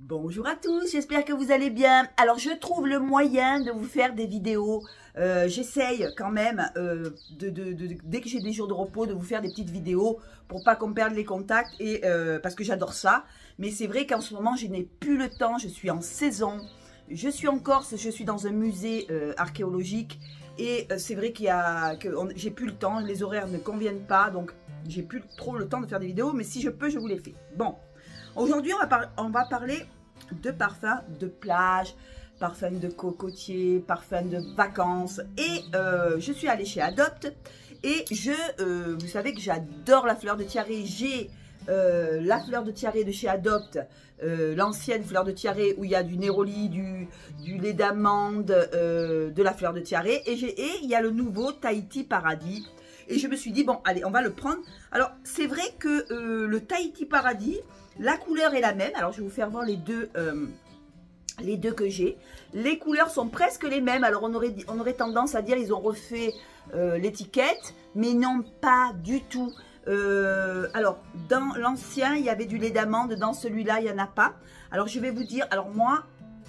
Bonjour à tous, j'espère que vous allez bien. Alors je trouve le moyen de vous faire des vidéos. J'essaye quand même, dès que j'ai des jours de repos, de vous faire des petites vidéos pour pas qu'on perde les contacts et parce que j'adore ça. Mais c'est vrai qu'en ce moment, je n'ai plus le temps, je suis en saison. Je suis en Corse, je suis dans un musée archéologique et c'est vrai que j'ai plus le temps, les horaires ne conviennent pas, donc j'ai plus trop le temps de faire des vidéos, mais si je peux, je vous les fais. Bon. Aujourd'hui, on va parler de parfums de plage, parfums de cocotier, parfums de vacances. Et je suis allée chez Adopt et vous savez que j'adore la fleur de tiare. J'ai la fleur de tiare de chez Adopt, l'ancienne fleur de tiare où il y a du néroli, du lait d'amande, de la fleur de tiare. Et il y a le nouveau Tahiti Paradis. Et je me suis dit, bon, allez, on va le prendre. Alors, c'est vrai que le Tahiti Paradis, la couleur est la même. Alors, je vais vous faire voir les deux que j'ai. Les couleurs sont presque les mêmes. Alors, on aurait tendance à dire ils ont refait l'étiquette, mais non, pas du tout. Alors, dans l'ancien, il y avait du lait d'amande. Dans celui-là, il n'y en a pas. Alors, je vais vous dire, alors moi,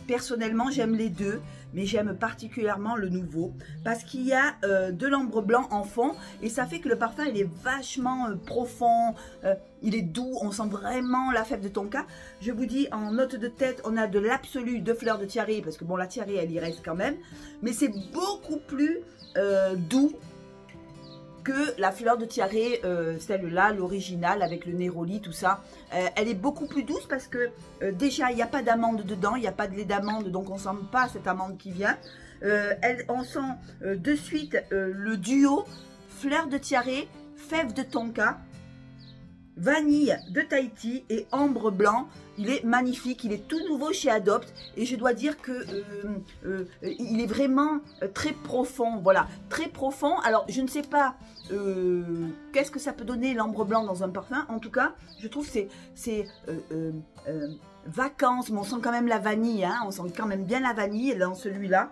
personnellement, j'aime les deux, mais j'aime particulièrement le nouveau parce qu'il y a de l'ambre blanc en fond et ça fait que le parfum, il est vachement profond, il est doux, on sent vraiment la fève de tonka. Je vous dis, en note de tête, on a de l'absolu de fleur de tiare parce que bon, la tiare, elle y reste quand même, mais c'est beaucoup plus doux que la fleur de tiare, celle-là, l'original avec le néroli, tout ça. Elle est beaucoup plus douce parce que déjà, il n'y a pas d'amande dedans, il n'y a pas de lait d'amande, donc on ne sent pas cette amande qui vient. On sent de suite le duo fleur de tiare, fève de tonka, vanille de Tahiti et ambre blanc. Il est magnifique, il est tout nouveau chez Adopt et je dois dire que il est vraiment très profond, voilà, très profond. Alors je ne sais pas qu'est-ce que ça peut donner l'ambre blanc dans un parfum. En tout cas, je trouve que c'est vacances, mais on sent quand même la vanille, hein, on sent quand même bien la vanille dans celui-là.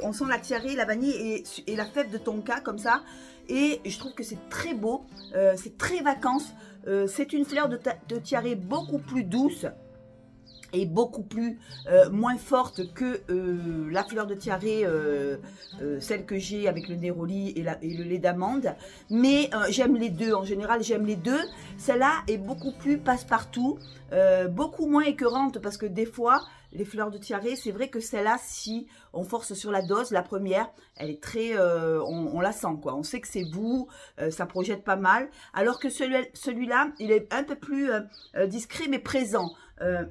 On sent la tiare, la vanille et la fève de tonka comme ça. Et je trouve que c'est très beau, c'est très vacances. C'est une fleur de tiare beaucoup plus douce et beaucoup plus moins forte que la fleur de tiare, celle que j'ai avec le néroli et le lait d'amande. Mais j'aime les deux, en général j'aime les deux. Celle-là est beaucoup plus passe-partout, beaucoup moins écœurante parce que des fois, les fleurs de tiare, c'est vrai que celle-là, si on force sur la dose, la première, elle est très, on la sent quoi. On sait que c'est vous, ça projette pas mal. Alors que celui-là, il est un peu plus discret mais présent.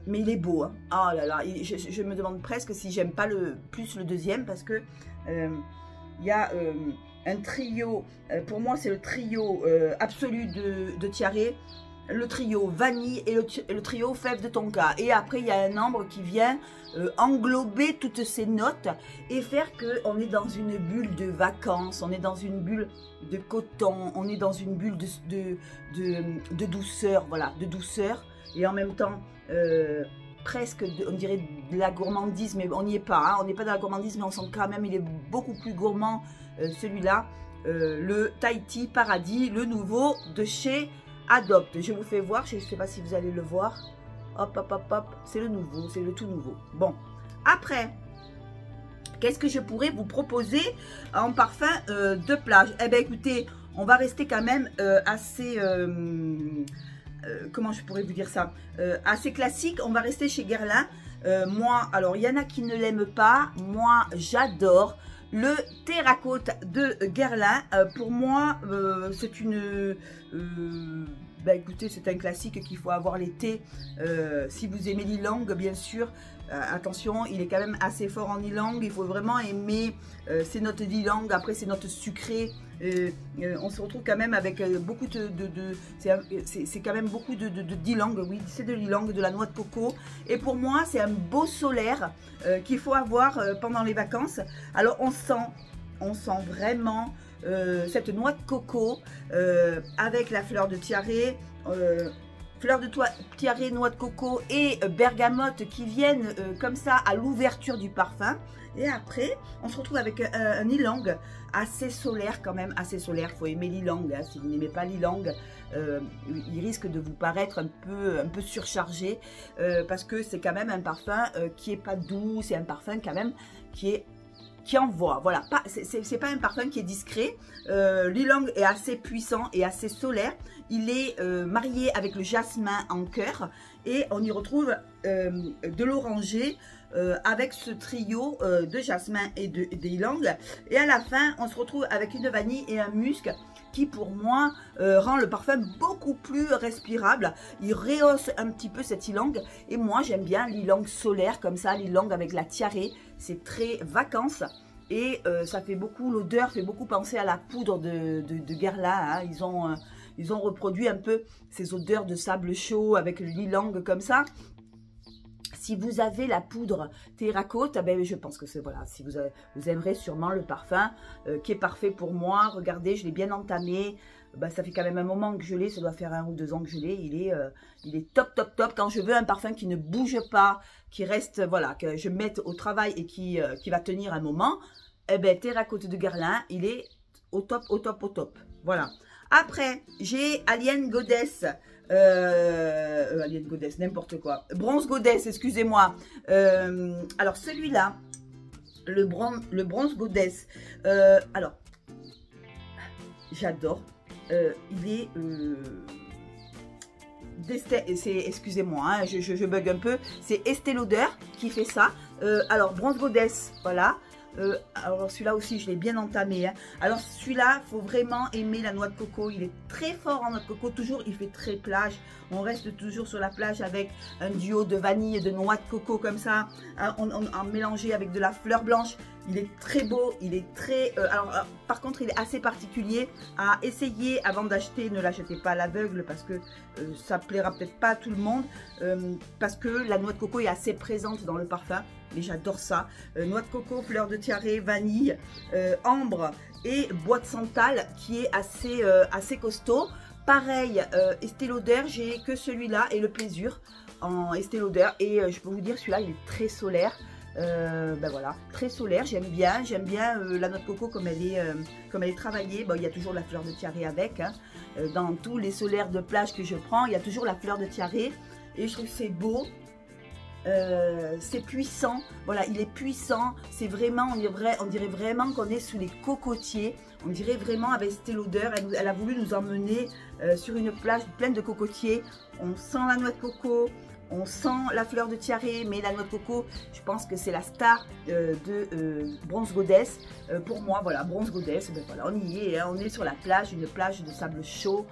Mais il est beau. Hein. Oh là là, je me demande presque si j'aime pas plus le deuxième parce que il y a un trio. Pour moi, c'est le trio absolu de tiare. Le trio vanille et le trio fève de tonka. Et après, il y a un ambre qui vient englober toutes ces notes et faire qu'on est dans une bulle de vacances, on est dans une bulle de coton, on est dans une bulle de douceur, voilà, de douceur. Et en même temps, presque, on dirait de la gourmandise, mais on n'y est pas. Hein, on n'est pas dans la gourmandise, mais on sent quand même, il est beaucoup plus gourmand, celui-là. Le Tahiti Paradis, le nouveau de chez Adopt. Je vous fais voir, je ne sais pas si vous allez le voir. Hop, hop, hop, hop. C'est le nouveau, c'est le tout nouveau. Bon, après, qu'est-ce que je pourrais vous proposer en parfum de plage? Eh bien, écoutez, on va rester quand même assez... comment je pourrais vous dire ça, assez classique. On va rester chez Guerlain. Moi, alors il y en a qui ne l'aiment pas, moi j'adore le terracotte de Guerlain. Pour moi c'est une bah écoutez, c'est un classique qu'il faut avoir l'été si vous aimez l'ylang bien sûr. Attention, il est quand même assez fort en ylang, il faut vraiment aimer ces notes d'ylang, après ces notes sucrées. On se retrouve quand même avec beaucoup c'est quand même beaucoup d'ylang, oui, c'est de l'ylang, de la noix de coco. Et pour moi, c'est un beau solaire qu'il faut avoir pendant les vacances. Alors on sent vraiment cette noix de coco avec la fleur de tiare. fleur de tiare, noix de coco et bergamote qui viennent comme ça à l'ouverture du parfum. Et après, on se retrouve avec un ylang assez solaire quand même, assez solaire. Il faut aimer l'ylang, hein. Si vous n'aimez pas l'ylang, il risque de vous paraître un peu surchargé parce que c'est quand même un parfum qui est pas doux, c'est un parfum quand même qui envoie. Voilà, c'est pas un parfum qui est discret. L'ylang est assez puissant et assez solaire. Il est marié avec le jasmin en cœur et on y retrouve de l'oranger avec ce trio de jasmin et d'ylang. Et à la fin, on se retrouve avec une vanille et un musc qui pour moi rend le parfum beaucoup plus respirable. Il rehausse un petit peu cet ylang et moi j'aime bien l'ylang solaire comme ça, l'ylang avec la tiare. C'est très vacances et ça fait beaucoup, l'odeur fait beaucoup penser à la poudre de Guerlain, hein. Ils ont reproduit un peu ces odeurs de sable chaud avec l'ylang comme ça. Si vous avez la poudre terracote, ben je pense que c'est voilà, si vous aimerez sûrement le parfum qui est parfait pour moi. Regardez, je l'ai bien entamé. Ben, ça fait quand même un moment que je l'ai, ça doit faire 1 ou 2 ans que je l'ai. Il est top, top, top. Quand je veux un parfum qui ne bouge pas, qui reste, voilà, que je mette au travail et qui va tenir un moment, eh ben terracote de Guerlain, il est au top, au top, au top. Voilà. Après, j'ai Alien Goddess. Alien Goddess, n'importe quoi. Bronze Goddess, excusez-moi. Alors, celui-là, le Bronze Goddess. Alors, j'adore. Il est... excusez-moi, hein, je bug un peu. C'est Estée Lauder qui fait ça. Alors, Bronze Goddess, voilà. Alors celui-là aussi je l'ai bien entamé, hein. Alors celui-là, faut vraiment aimer la noix de coco. Il est très fort en noix de coco, toujours il fait très plage. On reste toujours sur la plage avec un duo de vanille et de noix de coco comme ça, en mélangé avec de la fleur blanche. Il est très beau, il est très... par contre, il est assez particulier à essayer avant d'acheter. Ne l'achetez pas à l'aveugle parce que ça plaira peut-être pas à tout le monde. Parce que la noix de coco est assez présente dans le parfum. Mais j'adore ça. Noix de coco, fleur de tiare, vanille, ambre et bois de santal qui est assez costaud. Pareil, Estée Lauder, j'ai que celui-là et le Plaisir en Estée Lauder. Et je peux vous dire, celui-là, il est très solaire. Ben voilà, très solaire, j'aime bien la noix de coco comme elle est travaillée. Bon, il y a toujours la fleur de tiare avec, hein. Dans tous les solaires de plage que je prends, il y a toujours la fleur de tiare et je trouve que c'est beau. C'est puissant, voilà, il est puissant, c'est vraiment, on dirait vraiment qu'on est sous les cocotiers, on dirait vraiment avec Estée Lauder, elle a voulu nous emmener sur une plage pleine de cocotiers. On sent la noix de coco, on sent la fleur de tiare, mais la noix de coco, je pense que c'est la star de Bronze Goddess. Pour moi, voilà, Bronze Goddess, ben voilà, on y est, hein, on est sur la plage, une plage de sable chaud,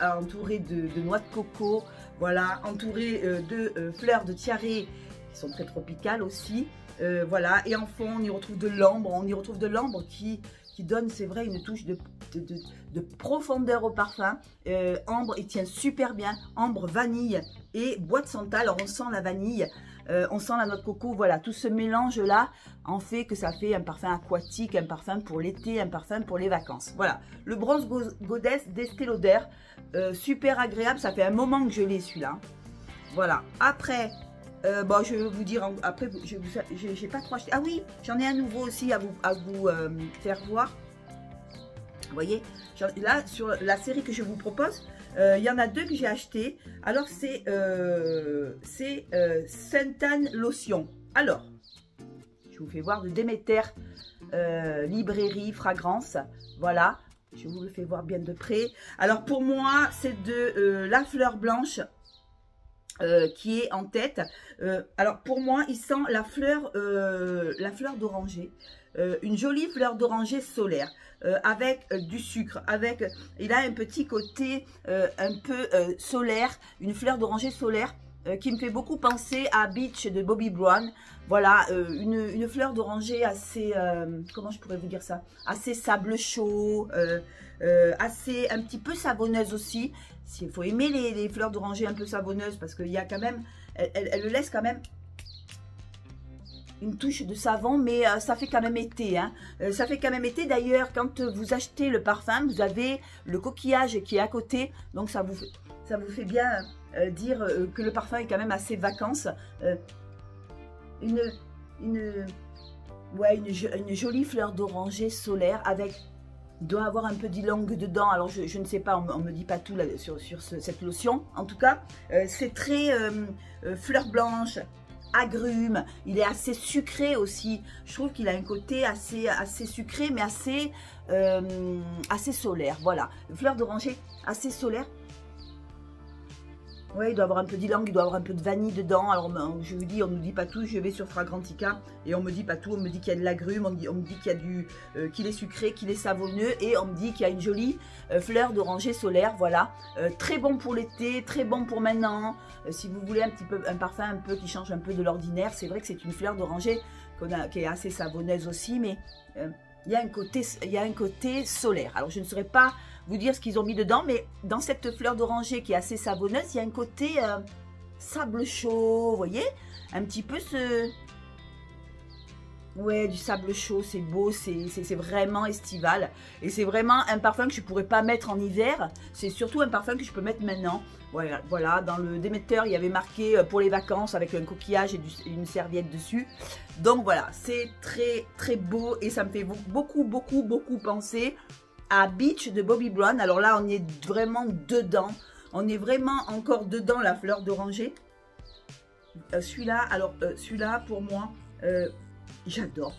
entourée de noix de coco, voilà, entourée de fleurs de tiare qui sont très tropicales aussi. Voilà, et en fond, on y retrouve de l'ambre, qui donne, c'est vrai, une touche de profondeur au parfum. Ambre, il tient super bien. Ambre, vanille et bois de santal. Alors, on sent la vanille, on sent la noix de coco. Voilà, tout ce mélange-là en fait que ça fait un parfum aquatique, un parfum pour l'été, un parfum pour les vacances. Voilà, le Bronze Goddess d'Estée Lauder. Super agréable. Ça fait un moment que je l'ai, celui-là. Voilà. Après... bon, je vais vous dire, après, j'ai pas trop acheté. Ah oui, j'en ai un nouveau aussi à vous faire voir. Vous voyez, là, sur la série que je vous propose, il y en a 2 que j'ai acheté. Alors, c'est Sainte-Anne Lotion. Alors, je vous fais voir de Déméter, librairie, fragrance. Voilà, je vous le fais voir bien de près. Alors, pour moi, c'est de la fleur blanche. Qui est en tête. Alors pour moi, il sent la fleur d'oranger, une jolie fleur d'oranger solaire avec du sucre, il a un petit côté un peu solaire, une fleur d'oranger solaire qui me fait beaucoup penser à Beach de Bobbi Brown. Voilà, une fleur d'oranger assez, comment je pourrais vous dire ça, assez sable chaud, assez un petit peu savonneuse aussi. Il faut aimer les fleurs d'oranger un peu savonneuses parce qu'il y a quand même, elle laisse quand même une touche de savon, mais ça fait quand même été. Hein. Ça fait quand même été. D'ailleurs, quand vous achetez le parfum, vous avez le coquillage qui est à côté. Donc, ça vous fait bien dire que le parfum est quand même assez vacances. Une jolie fleur d'oranger solaire avec... Il doit avoir un peu d'ylang dedans. Alors, je ne sais pas, on ne me dit pas tout là, sur cette lotion. En tout cas, c'est très fleur blanche, agrumes. Il est assez sucré aussi. Je trouve qu'il a un côté assez sucré, mais assez solaire. Voilà, fleur d'oranger assez solaire. Ouais, il doit avoir un peu d'ylang, il doit avoir un peu de vanille dedans. Alors, je vous dis, on ne nous dit pas tout. Je vais sur Fragrantica et on me dit pas tout. On me dit qu'il y a de l'agrumes, on me dit qu'il y a qu'il est sucré, qu'il est savonneux, et on me dit qu'il y a une jolie fleur d'oranger solaire. Voilà, très bon pour l'été, très bon pour maintenant. Si vous voulez un parfum un peu qui change un peu de l'ordinaire, c'est vrai que c'est une fleur d'oranger qui est assez savonneuse aussi, mais il y a un côté solaire. Alors, je ne saurais pas vous dire ce qu'ils ont mis dedans, mais dans cette fleur d'oranger qui est assez savonneuse, il y a un côté sable chaud, vous voyez, un petit peu ouais, du sable chaud, c'est beau, c'est vraiment estival, et c'est vraiment un parfum que je ne pourrais pas mettre en hiver, c'est surtout un parfum que je peux mettre maintenant. Voilà, dans le démetteur, il y avait marqué pour les vacances avec un coquillage et une serviette dessus. Donc voilà, c'est très très beau, et ça me fait beaucoup penser à Beach de Bobbi Brown. Alors là, on est vraiment dedans. On est vraiment encore dedans la fleur d'oranger. Celui-là, pour moi, j'adore.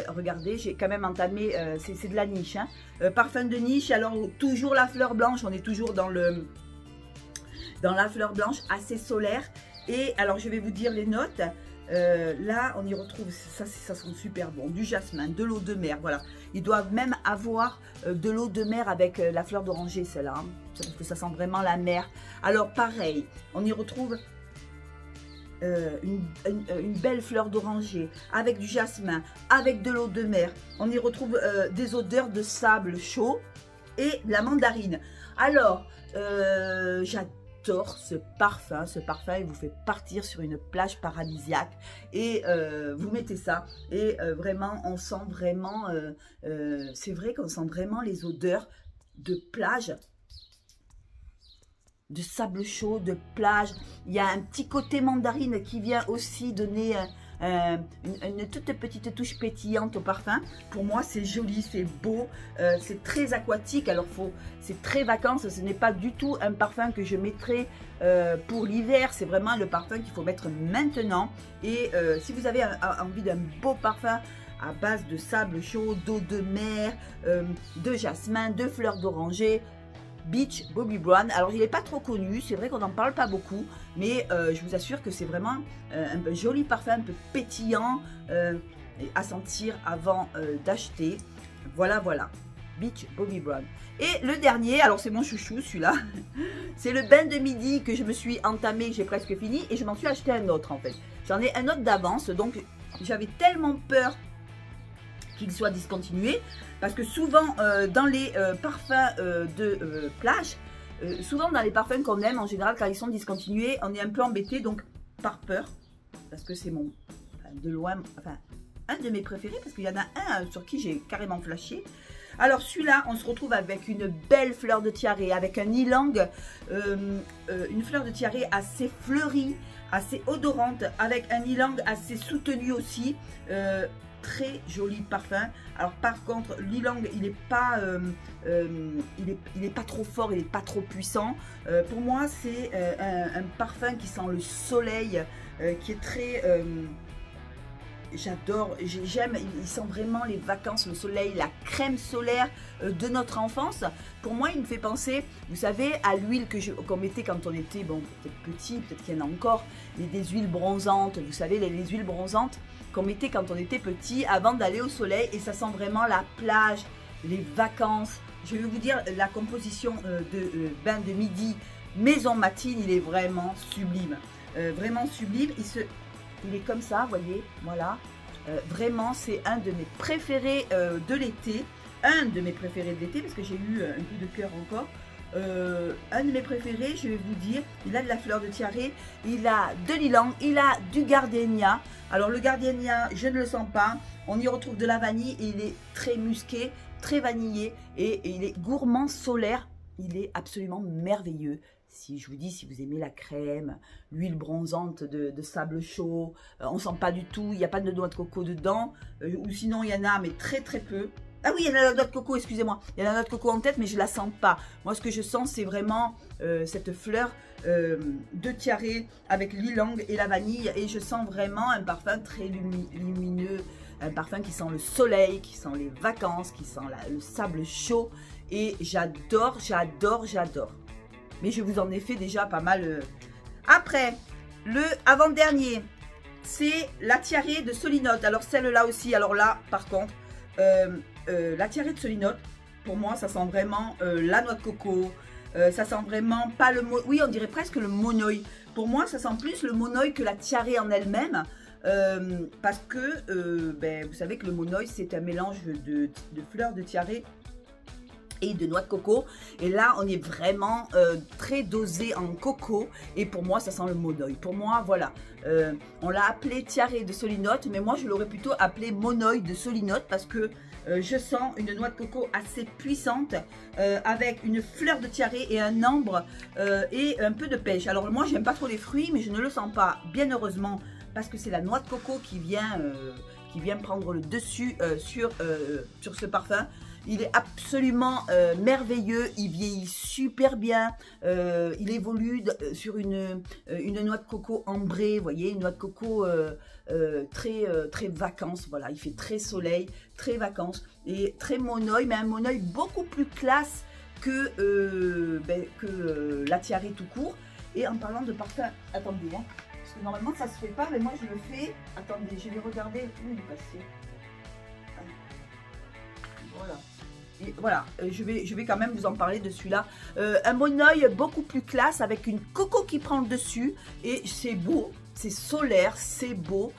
Regardez, j'ai quand même entamé, c'est de la niche. Hein. Parfum de niche, alors toujours la fleur blanche. On est toujours dans la fleur blanche, assez solaire. Et alors, je vais vous dire les notes. Là, on y retrouve, ça sent super bon, du jasmin, de l'eau de mer, voilà. Ils doivent même avoir de l'eau de mer avec la fleur d'oranger, celle-là, hein, parce que ça sent vraiment la mer. Alors, pareil, on y retrouve une belle fleur d'oranger, avec du jasmin, avec de l'eau de mer. On y retrouve des odeurs de sable chaud et de la mandarine. Alors, j'adore ce parfum, il vous fait partir sur une plage paradisiaque, et vous mettez ça et vraiment on sent vraiment, c'est vrai qu'on sent vraiment les odeurs de plage, de sable chaud, de plage. Il y a un petit côté mandarine qui vient aussi donner une toute petite touche pétillante au parfum. Pour moi, c'est joli, c'est beau, c'est très aquatique. Alors, c'est très vacances. Ce n'est pas du tout un parfum que je mettrai pour l'hiver. C'est vraiment le parfum qu'il faut mettre maintenant. Et si vous avez envie d'un beau parfum à base de sable chaud, d'eau de mer, de jasmin, de fleurs d'oranger, Beach Bobbi Brown. Alors, il n'est pas trop connu, c'est vrai qu'on n'en parle pas beaucoup, mais je vous assure que c'est vraiment un joli parfum, un peu pétillant, à sentir avant d'acheter. Voilà, Beach Bobbi Brown. Et le dernier, alors c'est mon chouchou celui-là, c'est le bain de midi que je me suis entamé, j'ai presque fini, et je m'en suis acheté un autre en fait. J'en ai un autre d'avance, donc j'avais tellement peur qu'il soit discontinué, parce que souvent dans les parfums de plage, souvent dans les parfums qu'on aime, en général quand ils sont discontinués, on est un peu embêté, donc par peur, parce que c'est de loin, un de mes préférés, parce qu'il y en a un sur qui j'ai carrément flashé. Alors celui-là, on se retrouve avec une belle fleur de tiare, avec un ylang, une fleur de tiare assez fleurie, assez odorante, avec un ylang assez soutenu aussi, très joli parfum. Alors par contre, l'ylang, il n'est pas, il est pas trop fort, il n'est pas trop puissant. Pour moi, c'est un parfum qui sent le soleil, qui est très... j'adore, j'aime, il sent vraiment les vacances, le soleil, la crème solaire de notre enfance. Pour moi, il me fait penser, vous savez, à l'huile qu'on mettait quand on était, bon, peut-être petit, peut-être qu'il y en a encore, mais des huiles bronzantes, vous savez, les huiles bronzantes qu'on mettait quand on était petit avant d'aller au soleil, et ça sent vraiment la plage, les vacances. Je vais vous dire, la composition de bain de midi maison Matine, il est vraiment sublime, vraiment sublime. Il est comme ça, vous voyez, voilà. Vraiment, c'est un de mes préférés de l'été. Un de mes préférés de l'été, parce que j'ai eu un coup de cœur encore. Un de mes préférés, je vais vous dire, il a de la fleur de tiare, il a de l'ylang, il a du gardénia. Alors le gardenia, je ne le sens pas. On y retrouve de la vanille et il est très musqué, très vanillé et il est gourmand solaire. Il est absolument merveilleux. Si je vous dis, si vous aimez la crème, l'huile bronzante de sable chaud, on ne sent pas du tout, il n'y a pas de noix de coco dedans. Ou sinon il y en a, mais très très peu. Ah oui, il y a la noix de coco, excusez-moi. Il y a la noix de coco en tête, mais je ne la sens pas. Moi, ce que je sens, c'est vraiment cette fleur de tiare avec l'ylang et la vanille. Et je sens vraiment un parfum très lumineux. Un parfum qui sent le soleil, qui sent les vacances, qui sent le sable chaud. Et j'adore, j'adore, j'adore. Mais je vous en ai fait déjà pas mal. Après, le avant-dernier, c'est la tiare de Solinote. Alors celle-là aussi, alors là, par contre... la tiare de Solinote, pour moi, ça sent vraiment la noix de coco. Ça sent vraiment pas le... Oui, on dirait presque le monoï. Pour moi, ça sent plus le monoï que la tiare en elle-même. Parce que, vous savez que le monoï, c'est un mélange de fleurs de tiare et de noix de coco. Et là, on est vraiment très dosé en coco. Et pour moi, ça sent le monoï. Pour moi, voilà. On l'a appelé tiare de Solinote, mais moi, je l'aurais plutôt appelé monoï de Solinote parce que je sens une noix de coco assez puissante avec une fleur de tiare et un ambre et un peu de pêche. Alors moi, j'aime pas trop les fruits, mais je ne le sens pas, bien heureusement, parce que c'est la noix de coco qui vient prendre le dessus sur ce parfum. Il est absolument merveilleux, il vieillit super bien, il évolue sur une noix de coco ambrée, vous voyez, une noix de coco très vacances, voilà, il fait très soleil, très vacances et très monoï, mais un monoï beaucoup plus classe que la tiare tout court. Et en parlant de parfum, attendez, hein, parce que normalement ça se fait pas, mais moi je le fais, attendez, je vais regarder où il est passé. Voilà. Et voilà, je vais quand même vous en parler de celui-là. Un monoï beaucoup plus classe avec une coco qui prend le dessus. Et c'est beau, c'est solaire, c'est beau.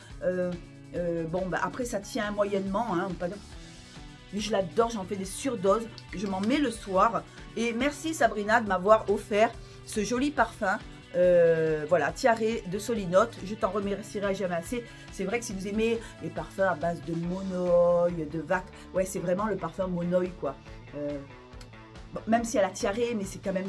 Bon, après ça tient moyennement. Hein, mais je l'adore, j'en fais des surdoses. Je m'en mets le soir. Et merci Sabrina de m'avoir offert ce joli parfum. Voilà, tiare de Solinote, je t'en remercierai jamais assez. C'est vrai que si vous aimez les parfums à base de monoï, de vac, ouais, c'est vraiment le parfum monoï quoi. Bon, même s'il y a la tiare, mais c'est quand même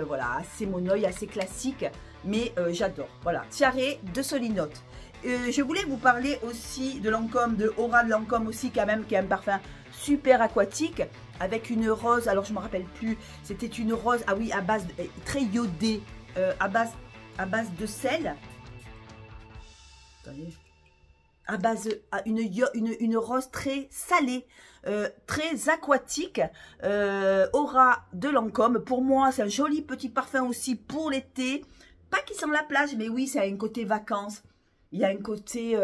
voilà, assez monoï, assez classique, mais j'adore. Voilà, tiare de Solinote. Je voulais vous parler aussi de Lancôme, de Aura de Lancôme aussi quand même, qui est un parfum super aquatique avec une rose, alors je ne me rappelle plus, c'était une rose, ah oui, à base très iodée, à base de sel. Attendez. À base une rose très salée, très aquatique, Aura de Lancôme. Pour moi, c'est un joli petit parfum aussi pour l'été. Pas qui sent la plage, mais oui, ça a un côté vacances. Il y a un côté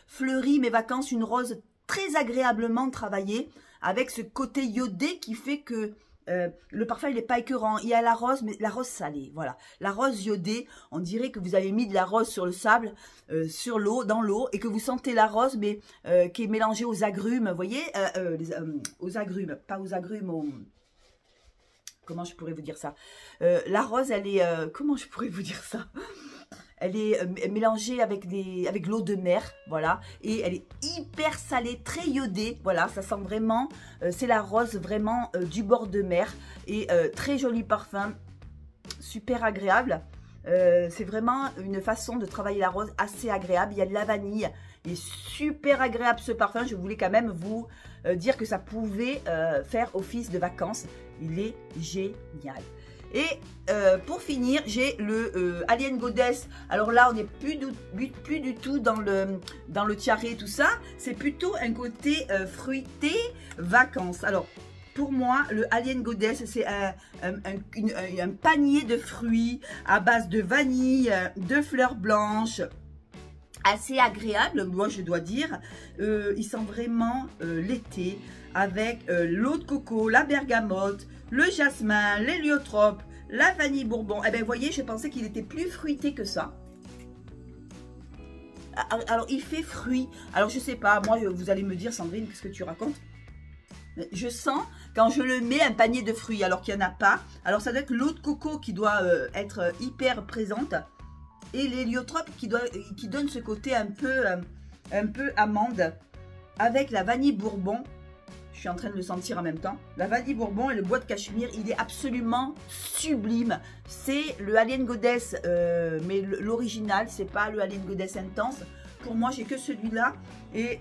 fleuri, mais vacances, une rose très agréablement travaillée, avec ce côté iodé qui fait que le parfum il n'est pas écœurant. Il y a la rose, mais la rose salée, voilà. La rose iodée, on dirait que vous avez mis de la rose sur le sable, sur l'eau, dans l'eau, et que vous sentez la rose, mais qui est mélangée aux agrumes, vous voyez, aux agrumes, pas aux agrumes, comment je pourrais vous dire ça, la rose, elle est, comment je pourrais vous dire ça? Elle est mélangée avec l'eau de mer, voilà. Et elle est hyper salée, très iodée, voilà. Ça sent vraiment, c'est la rose vraiment du bord de mer. Et très joli parfum, super agréable. C'est vraiment une façon de travailler la rose assez agréable. Il y a de la vanille. Il est super agréable ce parfum. Je voulais quand même vous dire que ça pouvait faire office de vacances. Il est génial. Et pour finir, j'ai le Alien Goddess. Alors là, on n'est plus du tout dans le tiare et tout ça. C'est plutôt un côté fruité, vacances. Alors, pour moi, le Alien Goddess, c'est un panier de fruits à base de vanille, de fleurs blanches. Assez agréable, moi je dois dire. Il sent vraiment l'été avec l'eau de coco, la bergamote, le jasmin, l'héliotrope, la vanille bourbon. Eh bien, vous voyez, je pensais qu'il était plus fruité que ça. Alors, il fait fruit. Alors, je sais pas, moi, vous allez me dire, Sandrine, qu'est-ce que tu racontes? Je sens, quand je le mets, un panier de fruits, alors qu'il n'y en a pas. Alors, ça doit être l'eau de coco qui doit être hyper présente. et l'héliotrope qui donne ce côté un peu amande avec la vanille bourbon. Je suis en train de le sentir en même temps. La vanille bourbon et le bois de cachemire, il est absolument sublime. C'est le Alien Goddess, mais l'original, c'est pas le Alien Goddess Intense. Pour moi, j'ai que celui-là et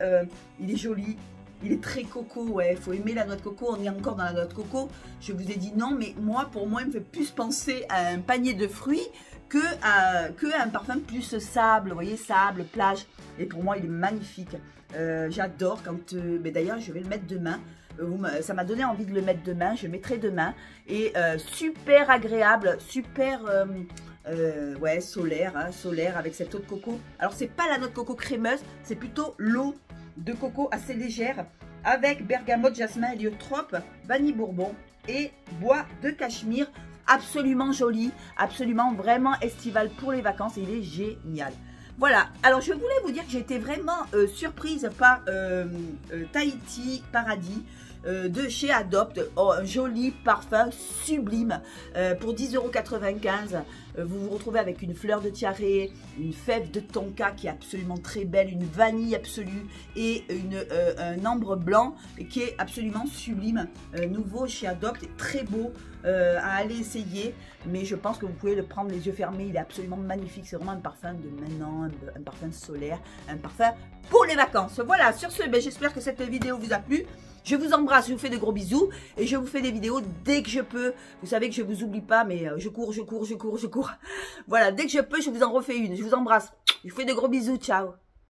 il est joli. Il est très coco, ouais, il faut aimer la noix de coco, on est encore dans la noix de coco. Je vous ai dit non, mais moi, pour moi, il me fait plus penser à un panier de fruits que un parfum plus sable, vous voyez, sable, plage. Et pour moi, il est magnifique. J'adore quand... mais d'ailleurs, je vais le mettre demain. Ça m'a donné envie de le mettre demain. Je le mettrai demain. Et super agréable, super... ouais, solaire, hein, solaire avec cette eau de coco. Alors, c'est pas la noix de coco crémeuse, c'est plutôt l'eau de coco assez légère avec bergamote, jasmin, héliotrope, vanille bourbon et bois de cachemire. Absolument joli, absolument vraiment estival pour les vacances et il est génial. Voilà, alors je voulais vous dire que j'ai été vraiment surprise par Tahiti Paradis de chez Adopt. Oh, un joli parfum sublime pour 10,95 €. Vous vous retrouvez avec une fleur de tiare, une fève de tonka qui est absolument très belle, une vanille absolue et un ambre blanc qui est absolument sublime. Nouveau chez Adopt, très beau à aller essayer, mais je pense que vous pouvez le prendre les yeux fermés, il est absolument magnifique. C'est vraiment un parfum de maintenant, un parfum solaire, un parfum pour les vacances. Voilà, sur ce, ben, j'espère que cette vidéo vous a plu. Je vous embrasse, je vous fais de gros bisous et je vous fais des vidéos dès que je peux. Vous savez que je vous oublie pas, mais je cours. Voilà, dès que je peux, je vous en refais une. Je vous embrasse. Je vous fais de gros bisous, ciao.